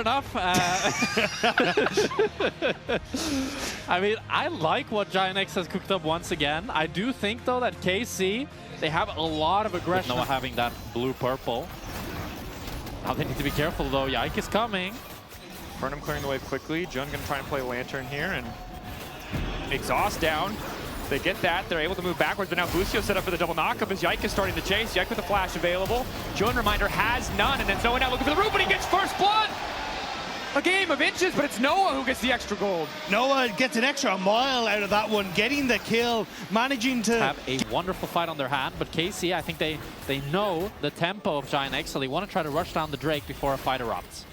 enough. I mean, I like what GIANTX has cooked up once again. I do think, though, that KC, they have a lot of aggression. Noah having that blue-purple. Now they need to be careful, though. Yike is coming. Burnham clearing the wave quickly. Jun gonna try and play Lantern here, and exhaust down. They get that. They're able to move backwards, but now Busio set up for the double knockup as Yike is starting to chase. Yike with the flash available. Jun, reminder, has none, and then Noah now looking for the roof, but he gets first blood. A game of inches, but it's Noah who gets the extra gold. Noah gets an extra mile out of that one, getting the kill, managing to have a wonderful fight on their hand, but KC, I think they know the tempo of GIANTX, so they want to try to rush down the Drake before a fight erupts.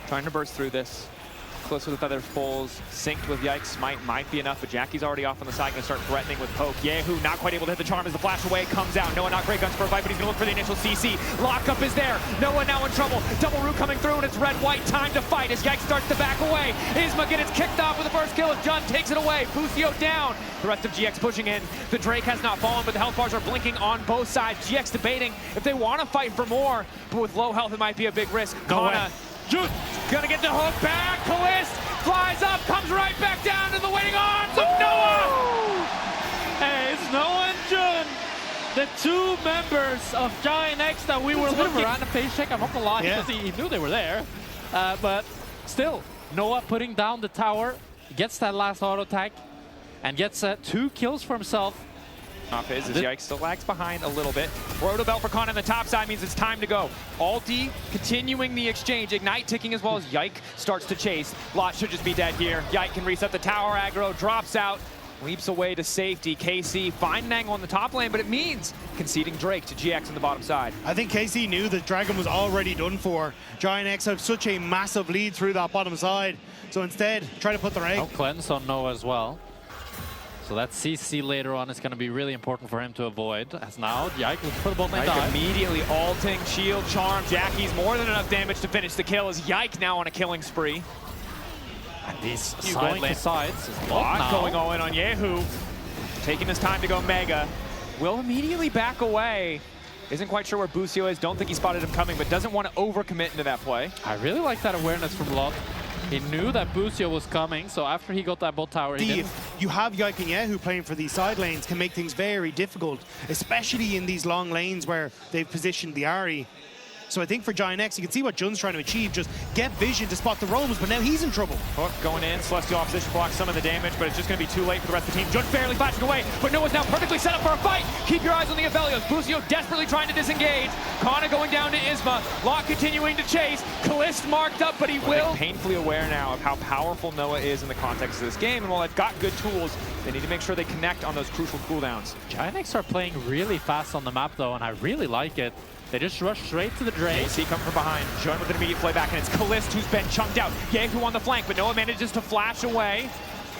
Trying to burst through this. Close with the Feather Fulls, synced with Yike's Smite might be enough, but Jackie's already off on the side, going to start threatening with Poke. Kyeahoo not quite able to hit the charm as the flash away comes out. Noah not great guns for a fight, but he's going to look for the initial CC. Lockup is there. Noah now in trouble. Double root coming through, and it's red-white. Time to fight as Yike starts to back away. ISMA gets kicked off with the first kill as Jun takes it away. Busio down. The rest of GX pushing in. The Drake has not fallen, but the health bars are blinking on both sides. GX debating if they want to fight for more, but with low health, it might be a big risk. Canna gonna get the hook back. Caliste flies up, comes right back down to the waiting arms of Noah! Hey, it's Noah and Jun, the two members of GIANTX that we were looking at. A face check, I'm not gonna lie, because he knew they were there. But still, Noah putting down the tower, gets that last auto attack, and gets 2 kills for himself. Peyz as Yike still lags behind a little bit. Roto Belt for Canna on the top side means it's time to go. Alti continuing the exchange. Ignite ticking as well as Yike starts to chase. Lot should just be dead here. Yike can reset the tower aggro, drops out, leaps away to safety. KC find an angle on the top lane, but it means conceding Drake to GX on the bottom side. I think KC knew that Dragon was already done for. GIANTX have such a massive lead through that bottom side. So instead, try to put their egg. No cleanse on Noah as well. So that CC later on is going to be really important for him to avoid. As now, Yike looks for the bot lane dive. Immediately alting, shield, charm. Jackie's more than enough damage to finish the kill as Yike now on a killing spree. And these side lane sides. Lot going all in on Kyeahoo. Taking his time to go mega. Will immediately back away. Isn't quite sure where Busio is. Don't think he spotted him coming, but doesn't want to overcommit into that play. I really like that awareness from Lot. He knew that Busio was coming, so after he got that bot tower, he didn't. You have Yike and Kyeahoo playing for these side lanes can make things very difficult, especially in these long lanes where they've positioned the Ahri. So I think for GIANTX, you can see what Jun's trying to achieve, just get vision to spot the roams, but now he's in trouble. Hook going in, Celestial opposition blocks some of the damage, but it's just going to be too late for the rest of the team. Jun barely flashing away, but Noah's now perfectly set up for a fight. Keep your eyes on the Aphelios. Busio desperately trying to disengage. Canna going down to ISMA. Lot continuing to chase. Caliste marked up, but he will. Painfully aware now of how powerful Noah is in the context of this game, and while they've got good tools, they need to make sure they connect on those crucial cooldowns. GIANTX are playing really fast on the map, though, and I really like it. They just rush straight to the Drake. AC coming from behind. Jun with an immediate play back, and it's Caliste who's been chunked out. Kyeahoo on the flank, but Noah manages to flash away.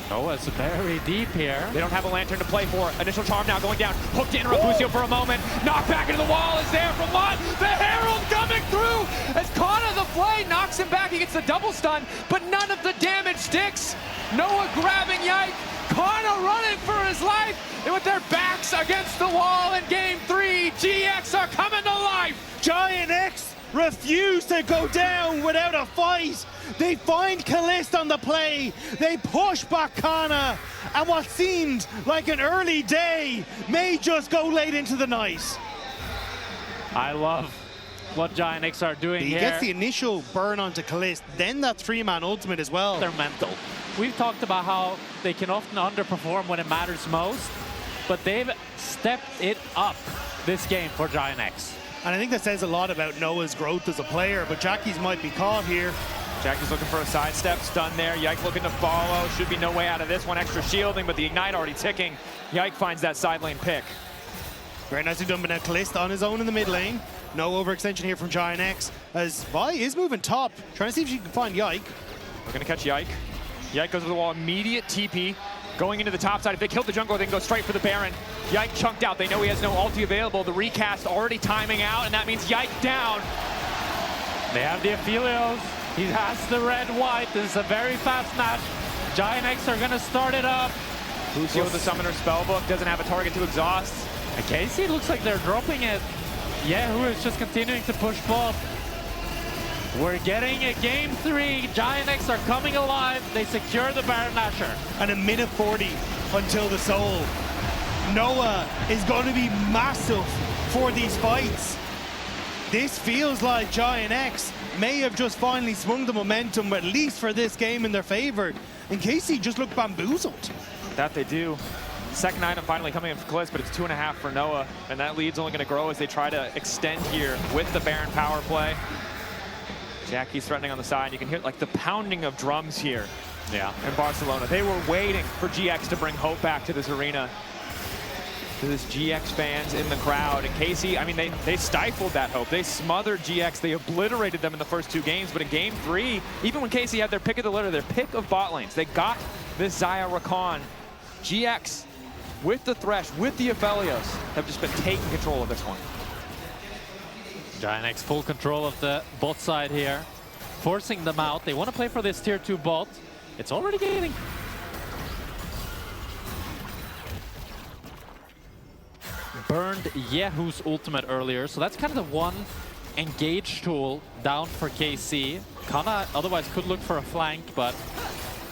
Noah's very deep here. They don't have a lantern to play for. Initial charm now going down. Hook to interrupt Busio for a moment. Knock back into the wall is there from Lot. The Herald coming through as Canna the play knocks him back. He gets the double stun, but none of the damage sticks. Noah grabbing Yike. Canna running for his life. And with their backs against the wall in game 3, GX are coming to life. GIANTX refuse to go down without a fight. They find Caliste on the play. They push back Canna. And what seemed like an early day may just go late into the night. I love what GIANTX are doing here. He gets the initial burn onto Caliste, then that 3-man ultimate as well. They're mental. We've talked about how they can often underperform when it matters most, but they've stepped it up this game for GIANTX. And I think that says a lot about Noah's growth as a player, but Jackie's might be caught here. Jackie's looking for a sidestep, stun there. Yike looking to follow. Should be no way out of this one. Extra shielding, but the Ignite already ticking. Yike finds that side lane pick. Very nicely done, but now Caliste on his own in the mid lane. No overextension here from GIANTX, as Vi is moving top, trying to see if she can find Yike. We're gonna catch Yike. Yike goes to the wall, immediate TP. Going into the top side. If they kill the jungle, they can go straight for the Baron. Yike chunked out. They know he has no ulti available. The recast already timing out, and that means Yike down. They have the Aphelios. He has the red-white. This is a very fast match. GIANTX are going to start it up. Busio with the Summoner Spellbook doesn't have a target to exhaust. And KC looks like they're dropping it. Kyeahoo is just continuing to push bot. We're getting a game 3. GIANTX are coming alive. They secure the Baron Nashor. And a minute 40 until the soul. Noah is going to be massive for these fights. This feels like GIANTX may have just finally swung the momentum, at least for this game, in their favor. And KC just looked bamboozled. That they do. Second item finally coming in for Caliste, but it's 2.5 for Noah. And that lead's only going to grow as they try to extend here with the Baron power play. Jackie's threatening on the side. You can hear like the pounding of drums here in Barcelona. They were waiting for GX to bring hope back to this arena. To this GX fans in the crowd. And KC, I mean, they stifled that hope. They smothered GX. They obliterated them in the first 2 games. But in game 3, even when KC had their pick of the litter, their pick of bot lanes, they got this Xayah Rakan. GX, with the Thresh, with the Aphelios, have just been taking control of this one. GIANTX full control of the bot side here, forcing them out. They want to play for this tier 2 bot. It's already gaining. Burned Kyeahoo's ultimate earlier, so that's kind of the one engage tool down for KC. Canna otherwise could look for a flank, but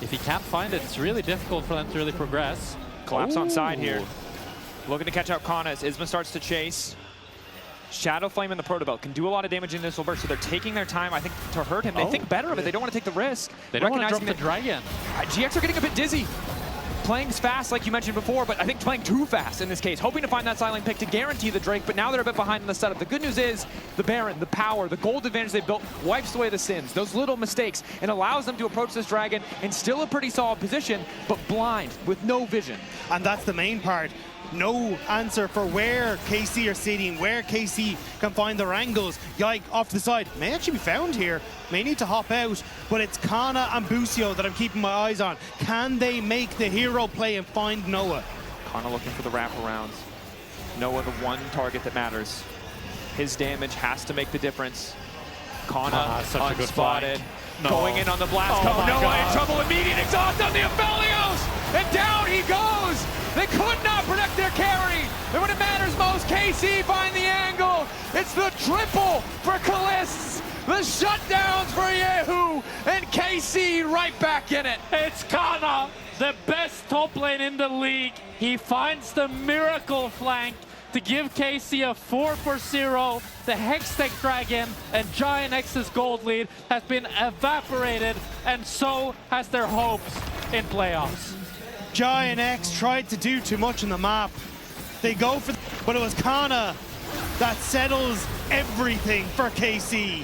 if he can't find it, it's really difficult for them to really progress. Collapse on side here. Looking to catch out Canna as ISMA starts to chase. Shadow Flame in the Proto Belt can do a lot of damage in this burst, so they're taking their time, I think, to hurt him. They think better of it. They don't want to take the risk. They don't want to drop the dragon. GX are getting a bit dizzy. Playing fast, like you mentioned before, but I think playing too fast in this case. Hoping to find that silent pick to guarantee the Drake, but now they're a bit behind in the setup. The good news is the Baron, the power, the gold advantage they've built wipes away the sins, those little mistakes, and allows them to approach this dragon in still a pretty solid position, but blind, with no vision. And that's the main part. No answer for where KC are sitting, where KC can find their angles. Yike off to the side may actually be found here, may need to hop out, but it's Canna and Busio that I'm keeping my eyes on. Can they make the hero play and find Noah? Canna looking for the wraparounds. Noah, the one target that matters. His damage has to make the difference. Canna unspotted. Going in on the blast cone. Noah in trouble. Immediate exhaust on the Aphelios! And down he goes! They could not protect their carry. And when it matters most, KC find the angle. It's the triple for Caliste. The shutdowns for Kyeahoo. And KC right back in it. It's Canna, the best top lane in the league. He finds the miracle flank to give KC a 4-0. The Hextech Dragon and GIANTX's gold lead has been evaporated, and so has their hopes in playoffs. GIANTX tried to do too much on the map. They go for, but it was Canna that settles everything for KC.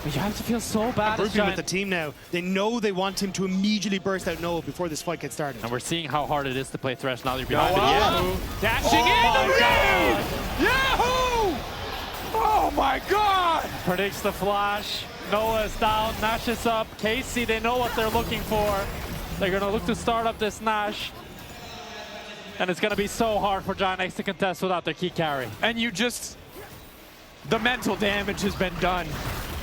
You have to feel so bad. Grouping with the team now. They know they want him to immediately burst out Noah before this fight gets started. And we're seeing how hard it is to play Thresh now that you're behind Kyeahoo dashing in the read! Kyeahoo! Oh my god! Predicts the flash. Noah is down, Nash is up. KC, they know what they're looking for. They're gonna look to start up this Nash. And it's gonna be so hard for GIANTX to contest without their key carry. And you just, the mental damage has been done.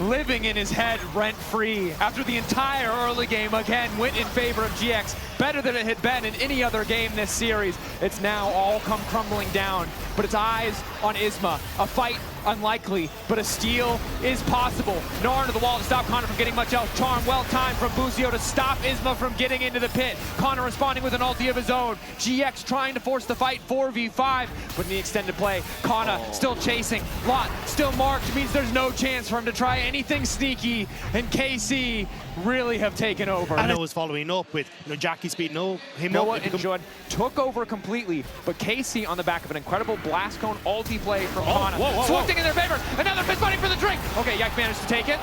Living in his head rent-free after the entire early game again went in favor of GX. Better than it had been in any other game this series. It's now all come crumbling down, but it's eyes on ISMA. A fight unlikely, but a steal is possible. Gnar into the wall to stop Canna from getting much else. Charm well timed from Busio to stop ISMA from getting into the pit. Canna responding with an ulti of his own. GX trying to force the fight 4v5, but in the extended play, Canna still chasing. Lot still marked, means there's no chance for him to try anything sneaky, and KC really have taken over. And Noah's following up with Jackie speeding him Noah up. and Judd took over completely, but KC on the back of an incredible blast cone ulti play from Canna. Swifting in their favor. Another fist fighting for the drink. Okay, Yike managed to take it.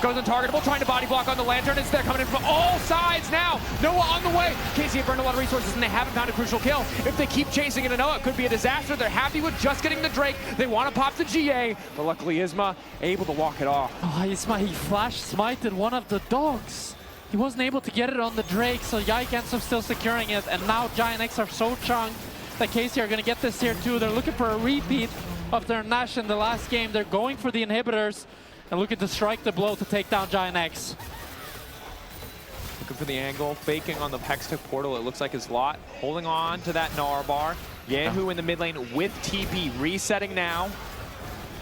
Goes untargetable, trying to body block on the lantern. It's there coming in from all sides now. Noah on the way. KC have burned a lot of resources and they haven't found a crucial kill. If they keep chasing into Noah, it could be a disaster. They're happy with just getting the Drake. They want to pop the GA, but luckily ISMA able to walk it off. Oh, ISMA, he flash smited one of the dogs. He wasn't able to get it on the Drake, so Yike ends up still securing it, and now GIANTX are so chunked that KC are going to get this tier 2. They're looking for a repeat of their Nash in the last game. They're going for the inhibitors and looking to strike the blow to take down GIANTX. Looking for the angle, faking on the Hextech portal. It looks like his Lot holding on to that Gnar bar. Kyeahoo in the mid lane with TP, resetting now.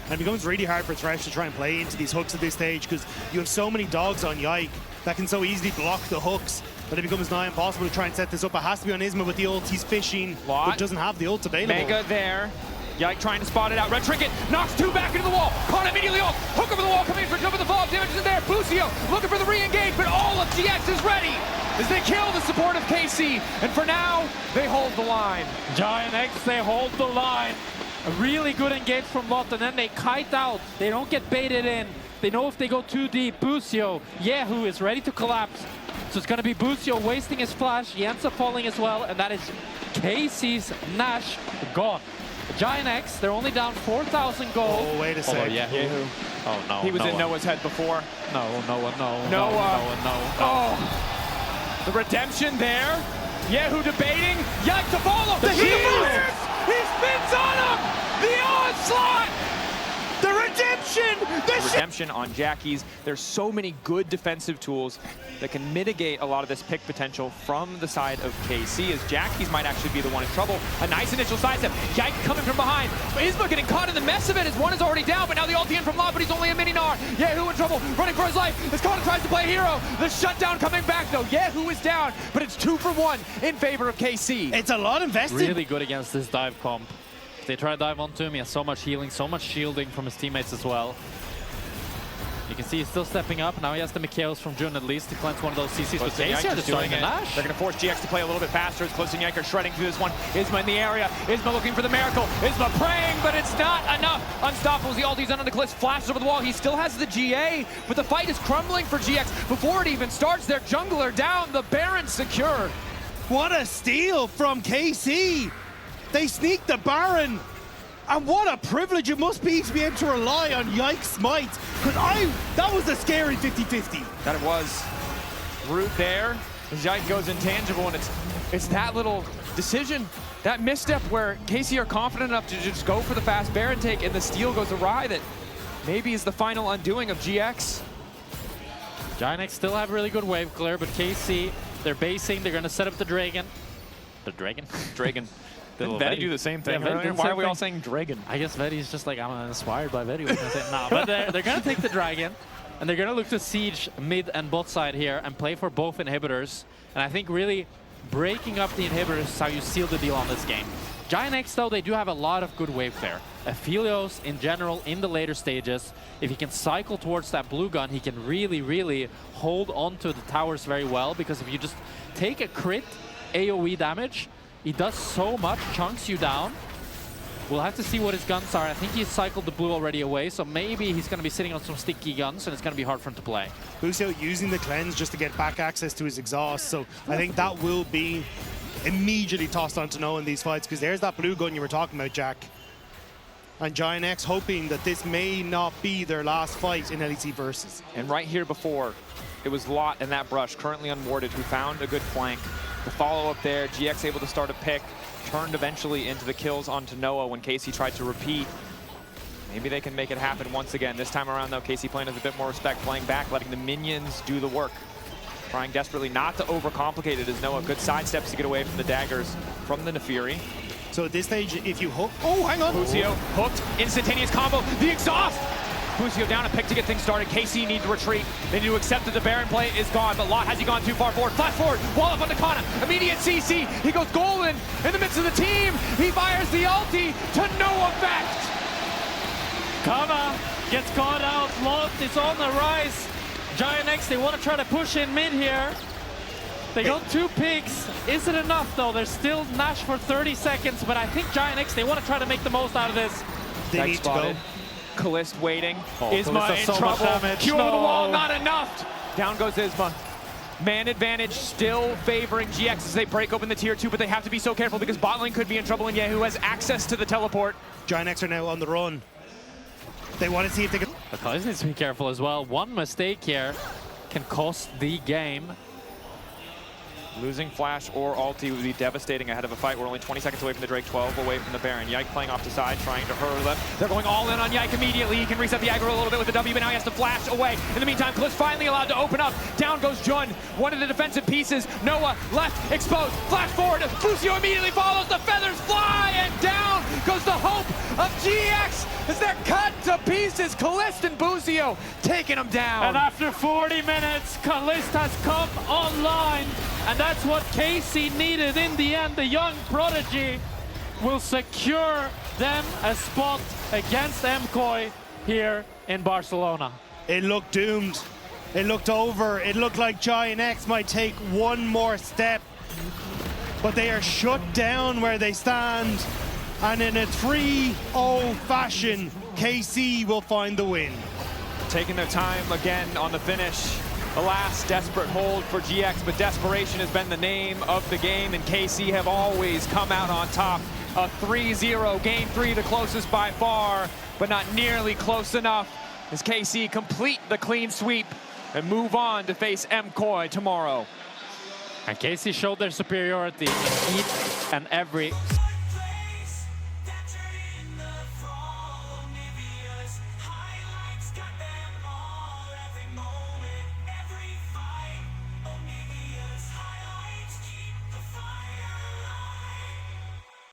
And it becomes really hard for Thresh to try and play into these hooks at this stage because you have so many dogs on Yike that can so easily block the hooks that it becomes nigh impossible to try and set this up. It has to be on ISMA with the ult. He's fishing, but doesn't have the ult available. Mega there. Yike trying to spot it out. Red Trinket knocks two back into the wall. Caught immediately ult. Hook over the wall, coming in for jump of the fall. Damage is there. Busio looking for the re-engage, but all of GX is ready as they kill the support of KC. And for now, they hold the line. GIANTX, they hold the line. A really good engage from Lot, and then they kite out. They don't get baited in. They know if they go too deep. Busio, Kyeahoo is ready to collapse. So it's going to be Busio wasting his flash. He ends up falling as well, and that is KC's Nash gone. GIANTX, they're only down 4,000 gold. Oh, wait a sec. Kyeahoo. Oh, no. He was in Noah's head before. No. Noah. Oh, the redemption there. Kyeahoo debating. Yike to follow. The heal! He spins on him! The onslaught! The redemption! Redemption on Jackies. There's so many good defensive tools that can mitigate a lot of this pick potential from the side of KC, as Jackies might actually be the one in trouble. A nice initial sidestep. Yike coming from behind. ISMA getting caught in the mess of it as one is already down, but now the ulti in from Lot, but he's only a mini-gnar. Kyeahoo in trouble, running for his life. As Canna tries to play hero. The shutdown coming back though. Kyeahoo is down, but it's 2 for 1 in favor of KC. It's a lot invested. Really good against this dive comp. If they try to dive onto him, he has so much healing, so much shielding from his teammates as well. You can see he's still stepping up. Now he has the Mikhails from Jun at least to cleanse one of those CCs. But Yike are just doing it. They're going to force GX to play a little bit faster as Caliste and Yike are shredding through this one. ISMA in the area. ISMA looking for the miracle. ISMA praying, but it's not enough. Unstoppable. The ulti's on the Caliste. Flashes over the wall. He still has the GA, but the fight is crumbling for GX. Before it even starts, their jungler down. The Baron secured. What a steal from KC. They sneak the Baron. And what a privilege it must be to be able to rely on Yike Smite. Because that was a scary 50-50. That it was. Root there. As Yike goes intangible, and it's that little decision, that misstep where KC are confident enough to just go for the fast Baron take, and the steal goes awry that maybe is the final undoing of GX. GIANTX still have really good wave clear, but KC, they're basing, they're going to set up the Dragon. The Dragon? Dragon. Didn't Vetty do the same thing? Yeah, why are we all saying Dragon? I guess Vetty's just like, I'm inspired by Vetty. Nah, but they're going to take the Dragon, and they're going to look to siege mid and bot side here and play for both inhibitors. And I think really breaking up the inhibitors is how you seal the deal on this game. GIANTX, though, they do have a lot of good wave clear. Aphelios, in general, in the later stages, if he can cycle towards that blue gun, he can really, really hold onto the towers very well, because if you just take a crit AoE damage, he does so much, chunks you down. We'll have to see what his guns are. I think he's cycled the blue already away, so maybe he's going to be sitting on some sticky guns, and it's going to be hard for him to play. Busio using the cleanse just to get back access to his exhaust, so I think that will be immediately tossed onto Noah in these fights, because there's that blue gun you were talking about, Jack. And GIANTX hoping that this may not be their last fight in LEC Versus. And right here before, it was Lot and that brush, currently unwarded, who found a good flank. The follow-up there, GX able to start a pick, turned eventually into the kills onto Noah when KC tried to repeat. Maybe they can make it happen once again. This time around, though, KC playing with a bit more respect, playing back, letting the minions do the work. Trying desperately not to overcomplicate it as Noah good sidesteps to get away from the daggers from the Nefiri. So at this stage, if you hook... Oh, hang on! Busio hooked, instantaneous combo, the exhaust! Busio down a pick to get things started. KC need to retreat. They need to accept that the Baron play is gone, but Lot, has he gone too far forward? Flash forward, wall up on the Canna, immediate CC. He goes golden in the midst of the team. He fires the ulti to no effect. Canna gets caught out. Lot is on the rise. GIANTX, they want to try to push in mid here. They got 2 picks. Is it enough, though? There's still Nash for 30 seconds, but I think GIANTX, they want to try to make the most out of this. They need to go. Caliste waiting. Oh, ISMA in so trouble. Q over the wall, not enough. Down goes ISMA. Man advantage still favoring GX as they break open the tier 2, but they have to be so careful because bot lane could be in trouble, and Kyeahoo has access to the teleport. GIANTX are now on the run. They want to see if they can... Caliste needs to be careful as well. One mistake here can cost the game. Losing flash or ulti would be devastating ahead of a fight. We're only 20 seconds away from the Drake, 12 away from the Baron. Yike playing off the side, trying to hurl them. They're going all in on Yike immediately. He can reset the aggro a little bit with the W, but now he has to flash away. In the meantime, Caliste finally allowed to open up. Down goes Jun, one of the defensive pieces. Noah left, exposed, flash forward. Busio immediately follows. The feathers fly, and down goes the hope of GX as they're cut to pieces. Caliste and Busio taking them down. And after 40 minutes, Caliste has come online, and that's what KC needed in the end. The young prodigy will secure them a spot against MKOI here in Barcelona. It looked doomed. It looked over. It looked like GIANTX might take one more step, but they are shut down where they stand. And in a 3-0 fashion, KC will find the win. Taking their time again on the finish. The last desperate hold for GX, but desperation has been the name of the game, and KC have always come out on top. A 3-0, game 3 the closest by far, but not nearly close enough as KC complete the clean sweep and move on to face MKOI tomorrow. And KC showed their superiority in each and every